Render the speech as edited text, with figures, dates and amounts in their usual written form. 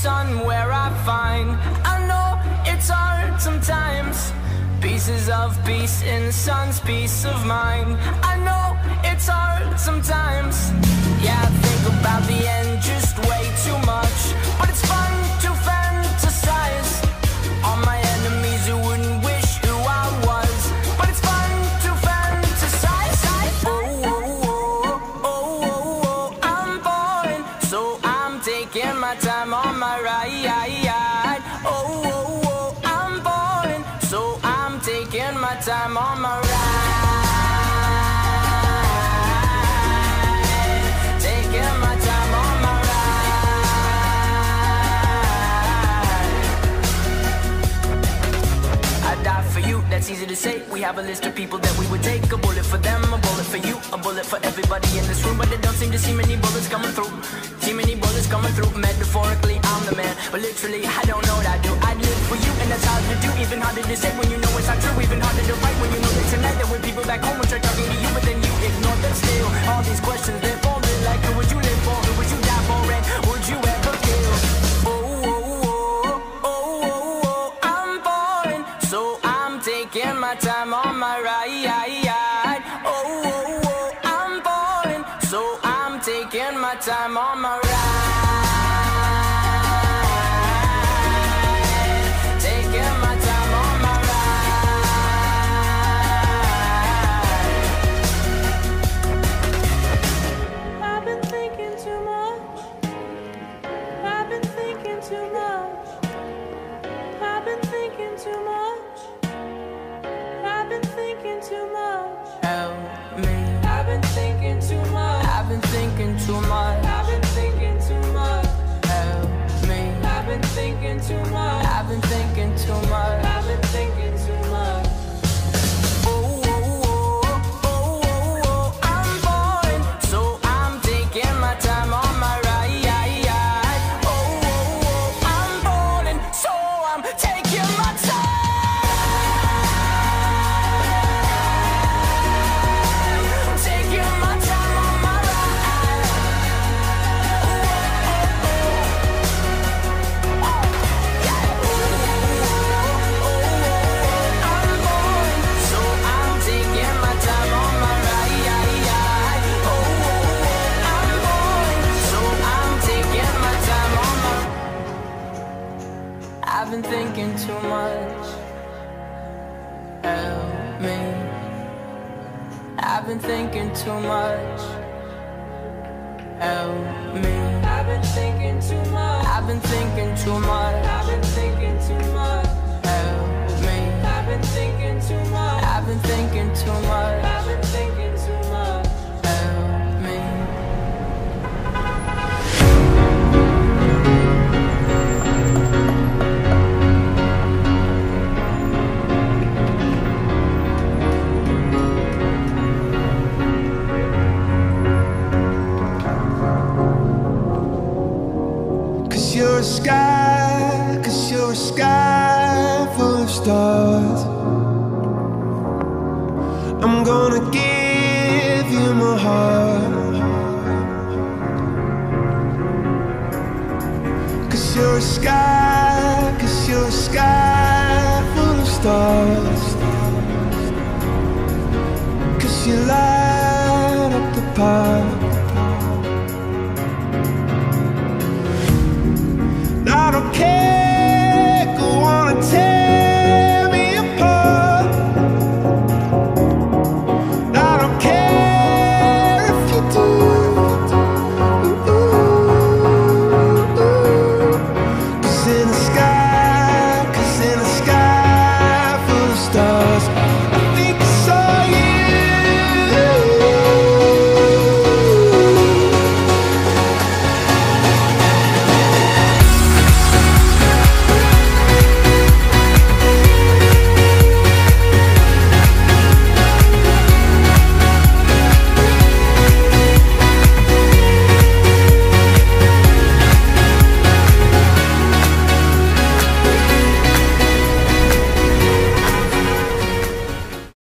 somewhere I find. I know it's hard sometimes. Pieces of peace in the sun's peace of mind. I know it's hard sometimes. Yeah, I think about the end just way too much. But it's fun to fantasize on my enemies who wouldn't wish who I was. But it's fun to fantasize. Oh, oh, oh, oh, oh, oh, I'm falling, so I'm taking my time on my ride. Oh, oh, oh, I'm falling, so I'm taking my time on my ride. Taking my time on my ride. I die for you, that's easy to say. We have a list of people that we would take. A bullet for them, a bullet for you, a bullet for everybody in this room. But they don't seem to see many bullets coming through. See many bullets coming through. Metaphorically, I'm the man, but literally, I don't know what I do. I live for you, and that's hard to do. Even harder to say when you know it's not true. Even harder to fight when you know that tonight there were people back home who try talking to you, but then you ignore them still. All these questions, they're falling like, who would you live for? Who would you die for? And would you ever kill? Oh, oh, oh, oh, oh, oh, I'm falling, so I'm taking my time on my ride. Oh, oh, oh, I'm falling, so I'm taking my time on my ride. Taking my time on my ride. I've been thinking too much. I've been thinking too much. I've been thinking too much. I've been thinking too much. Help me. I've been thinking too much. I've been thinking too much. I've been thinking too much. Help me. I've been thinking too much. I've been thinking too much. I've been thinking too much. Oh, oh, oh, oh, oh, oh, I'm falling, so I'm taking my time on my ride. Oh, oh, oh, I'm falling, so I'm taking my time. Taking my time on my ride. Oh, oh, oh, oh, yeah. I'm falling, so I'm taking my time on my ride. Oh, I'm falling, so I'm taking my time on my. I've been thinking too much. Help me. I've been thinking too much. Help me. I've been thinking too much. I've been thinking too much. I've been thinking too much. Help me. I've been thinking too much. I've been thinking too much. I've been thinking too much. Help me. Cause you're a sky full of stars. I'm gonna give you my heart. Cause you're a sky full of stars.